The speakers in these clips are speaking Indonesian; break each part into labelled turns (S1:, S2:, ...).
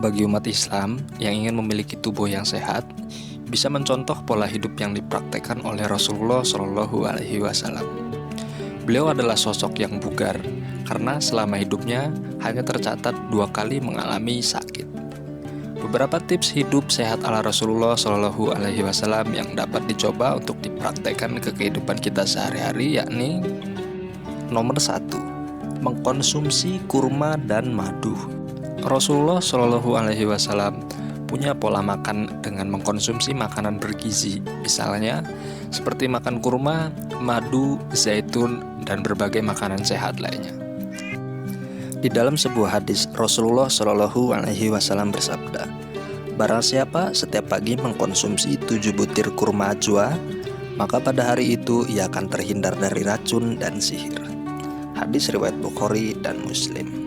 S1: bagi umat Islam yang ingin memiliki tubuh yang sehat, bisa mencontoh pola hidup yang dipraktekkan oleh Rasulullah Shallallahu Alaihi Wasallam. Beliau adalah sosok yang bugar karena selama hidupnya hanya tercatat 2 kali mengalami sakit. Beberapa tips hidup sehat ala Rasulullah Shallallahu Alaihi Wasallam yang dapat dicoba untuk dipraktekkan ke kehidupan kita sehari-hari, yakni nomor 1, mengkonsumsi kurma dan madu. Rasulullah Shallallahu Alaihi Wasallam punya pola makan dengan mengkonsumsi makanan bergizi, misalnya seperti makan kurma, madu, zaitun, dan berbagai makanan sehat lainnya. Di dalam sebuah hadis, Rasulullah Shallallahu Alaihi Wasallam bersabda, "Barang siapa setiap pagi mengkonsumsi 7 butir kurma ajwa, maka pada hari itu ia akan terhindar dari racun dan sihir." Hadis riwayat Bukhari dan Muslim.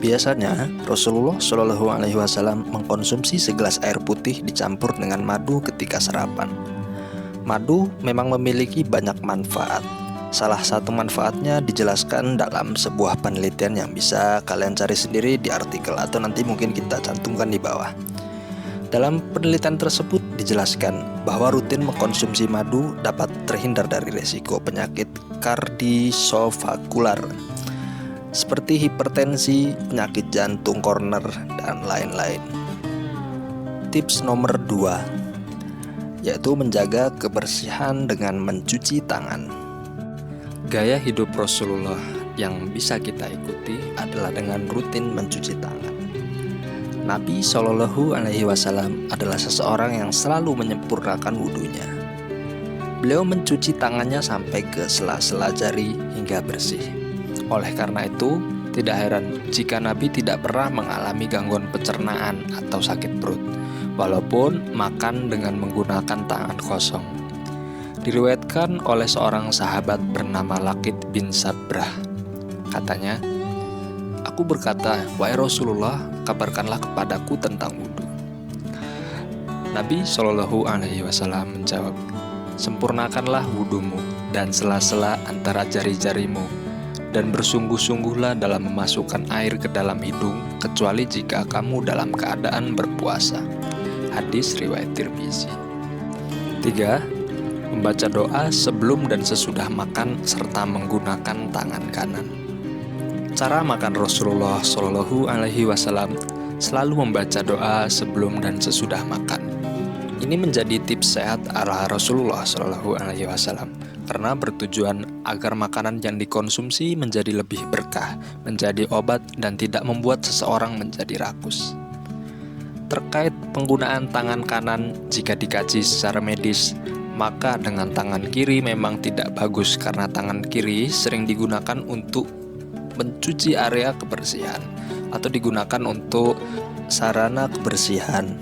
S1: Biasanya Rasulullah Shallallahu Alaihi Wasallam mengkonsumsi segelas air putih dicampur dengan madu ketika sarapan. Madu memang memiliki banyak manfaat. Salah satu manfaatnya dijelaskan dalam sebuah penelitian yang bisa kalian cari sendiri di artikel atau nanti mungkin kita cantumkan di bawah. Dalam penelitian tersebut dijelaskan bahwa rutin mengkonsumsi madu dapat terhindar dari resiko penyakit kardiovaskular seperti hipertensi, penyakit jantung koroner, dan lain-lain. Tips nomor 2, yaitu menjaga kebersihan dengan mencuci tangan. Gaya hidup Rasulullah yang bisa kita ikuti adalah dengan rutin mencuci tangan. Nabi Shallallahu Alaihi Wasallam adalah seseorang yang selalu menyempurnakan wudunya. Beliau mencuci tangannya sampai ke sela-sela jari hingga bersih. Oleh karena itu, tidak heran jika Nabi tidak pernah mengalami gangguan pencernaan atau sakit perut, walaupun makan dengan menggunakan tangan kosong. Diriwayatkan oleh seorang sahabat bernama Laqit bin Sabrah. Katanya, "Aku berkata, wahai Rasulullah, kabarkanlah kepadaku tentang wudhu." Nabi Shallallahu Alaihi Wasallam menjawab, "Sempurnakanlah wudhumu dan sela-sela antara jari-jarimu, dan bersungguh-sungguhlah dalam memasukkan air ke dalam hidung, kecuali jika kamu dalam keadaan berpuasa." Hadis riwayat Tirmizi. 3. Membaca doa sebelum dan sesudah makan serta menggunakan tangan kanan. Cara makan Rasulullah Shallallahu Alaihi Wasallam selalu membaca doa sebelum dan sesudah makan. Ini menjadi tips sehat ala Rasulullah Shallallahu Alaihi Wasallam karena bertujuan agar makanan yang dikonsumsi menjadi lebih berkah, menjadi obat, dan tidak membuat seseorang menjadi rakus. Terkait penggunaan tangan kanan, jika dikaji secara medis, maka dengan tangan kiri memang tidak bagus karena tangan kiri sering digunakan untuk mencuci area kebersihan atau digunakan untuk sarana kebersihan,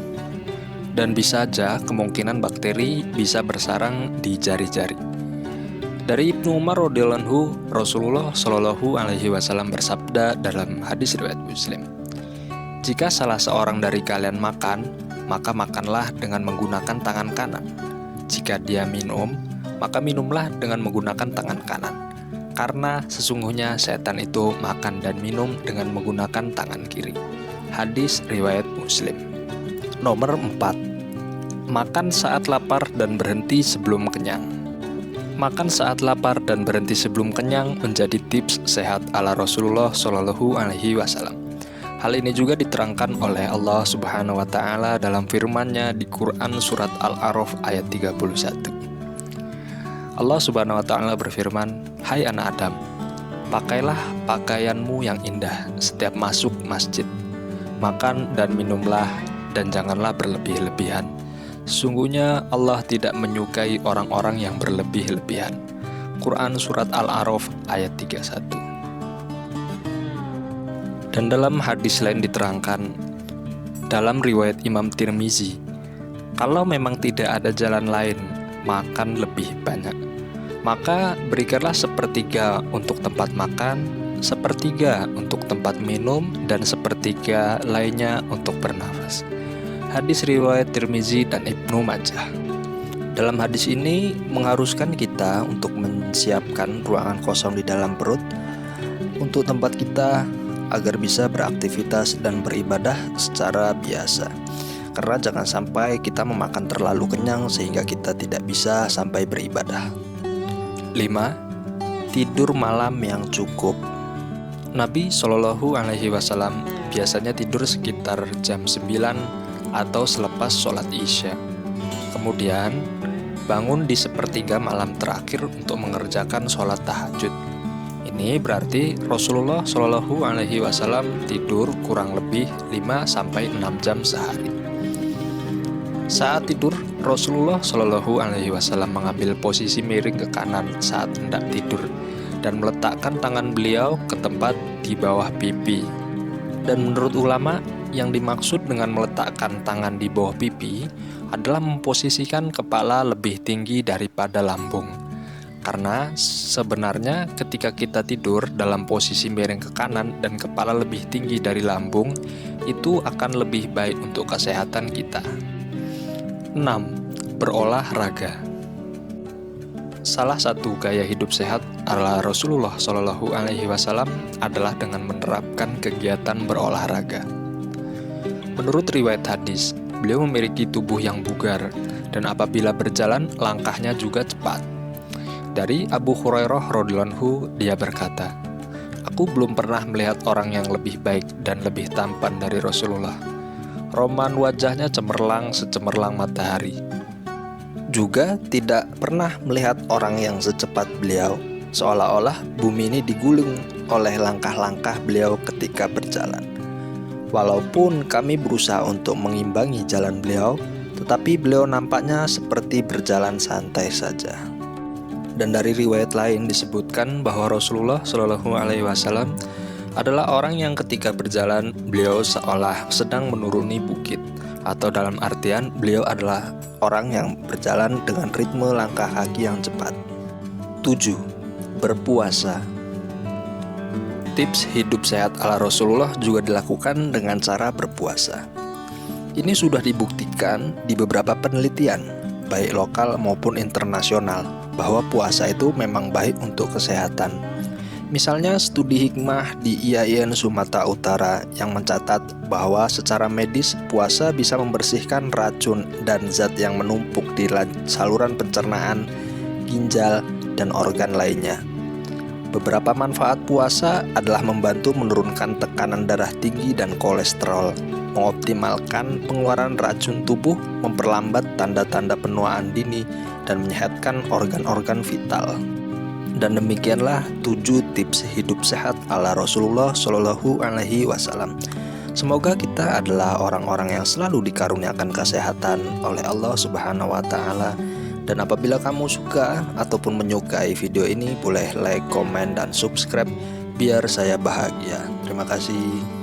S1: dan bisa saja kemungkinan bakteri bisa bersarang di jari-jari. Dari Ibnu Umar radhiyallahu anhu, Rasulullah Shallallahu Alaihi Wasallam bersabda dalam hadis riwayat Muslim, "Jika salah seorang dari kalian makan, maka makanlah dengan menggunakan tangan kanan. Jika dia minum, maka minumlah dengan menggunakan tangan kanan. Karena sesungguhnya setan itu makan dan minum dengan menggunakan tangan kiri." Hadis riwayat Muslim. Nomor 4, makan saat lapar dan berhenti sebelum kenyang. Makan saat lapar dan berhenti sebelum kenyang menjadi tips sehat ala Rasulullah Shallallahu Alaihi Wasallam. Hal ini juga diterangkan oleh Allah Subhanahu wa Ta'ala dalam firman-Nya di Quran Surat Al-A'raf ayat 31. Allah Subhanahu wa Ta'ala berfirman, "Hai anak Adam, pakailah pakaianmu yang indah setiap masuk masjid. Makan dan minumlah, dan janganlah berlebih-lebihan. Sesungguhnya Allah tidak menyukai orang-orang yang berlebih-lebihan." Quran Surat Al-A'raf ayat 31. Dan dalam hadis lain diterangkan, dalam riwayat Imam Tirmizi, kalau memang tidak ada jalan lain, makan lebih banyak, maka berikanlah sepertiga untuk tempat makan, sepertiga untuk tempat minum, dan sepertiga lainnya untuk bernafas. Hadis riwayat Tirmizi dan Ibnu Majah. Dalam hadis ini mengharuskan kita untuk menyiapkan ruangan kosong di dalam perut untuk tempat kita agar bisa beraktivitas dan beribadah secara biasa. Karena jangan sampai kita memakan terlalu kenyang sehingga kita tidak bisa sampai beribadah. 5. Tidur malam yang cukup. Nabi Shallallahu Alaihi Wasallam biasanya tidur sekitar jam 9 atau selepas sholat Isya. Kemudian bangun di sepertiga malam terakhir untuk mengerjakan sholat tahajud. Ini berarti Rasulullah Shallallahu Alaihi Wasallam tidur kurang lebih 5-6 jam sehari. Saat tidur, Rasulullah Shallallahu Alaihi Wasallam mengambil posisi miring ke kanan saat hendak tidur dan meletakkan tangan beliau ke tempat di bawah pipi. Dan menurut ulama, yang dimaksud dengan meletakkan tangan di bawah pipi adalah memposisikan kepala lebih tinggi daripada lambung. Karena sebenarnya ketika kita tidur dalam posisi miring ke kanan dan kepala lebih tinggi dari lambung, itu akan lebih baik untuk kesehatan kita. 6. Berolahraga. Salah satu gaya hidup sehat ala Rasulullah Shallallahu Alaihi Wasallam adalah dengan menerapkan kegiatan berolahraga. Menurut riwayat hadis, beliau memiliki tubuh yang bugar dan apabila berjalan langkahnya juga cepat. Dari Abu Hurairah radhiyallahu anhu, dia berkata, "Aku belum pernah melihat orang yang lebih baik dan lebih tampan dari Rasulullah. Roman wajahnya cemerlang secemerlang matahari. Juga tidak pernah melihat orang yang secepat beliau, seolah-olah bumi ini digulung oleh langkah-langkah beliau ketika berjalan. Walaupun kami berusaha untuk mengimbangi jalan beliau, tetapi beliau nampaknya seperti berjalan santai saja." Dan dari riwayat lain disebutkan bahwa Rasulullah Shallallahu Alaihi Wasallam adalah orang yang ketika berjalan beliau seolah sedang menuruni bukit, atau dalam artian beliau adalah orang yang berjalan dengan ritme langkah kaki yang cepat. 7. Berpuasa. Tips hidup sehat ala Rasulullah juga dilakukan dengan cara berpuasa. Ini sudah dibuktikan di beberapa penelitian, baik lokal maupun internasional, bahwa puasa itu memang baik untuk kesehatan. Misalnya studi hikmah di IAIN Sumatera Utara yang mencatat bahwa secara medis puasa bisa membersihkan racun dan zat yang menumpuk di saluran pencernaan, ginjal, dan organ lainnya. Beberapa manfaat puasa adalah membantu menurunkan tekanan darah tinggi dan kolesterol, mengoptimalkan pengeluaran racun tubuh, memperlambat tanda-tanda penuaan dini, dan menyehatkan organ-organ vital. Dan demikianlah 7 tips hidup sehat ala Rasulullah Shallallahu Alaihi Wasallam. Semoga kita adalah orang-orang yang selalu dikaruniakan kesehatan oleh Allah Subhanahu wa Ta'ala. Dan apabila kamu suka ataupun menyukai video ini, boleh like, komen, dan subscribe biar saya bahagia. Terima kasih.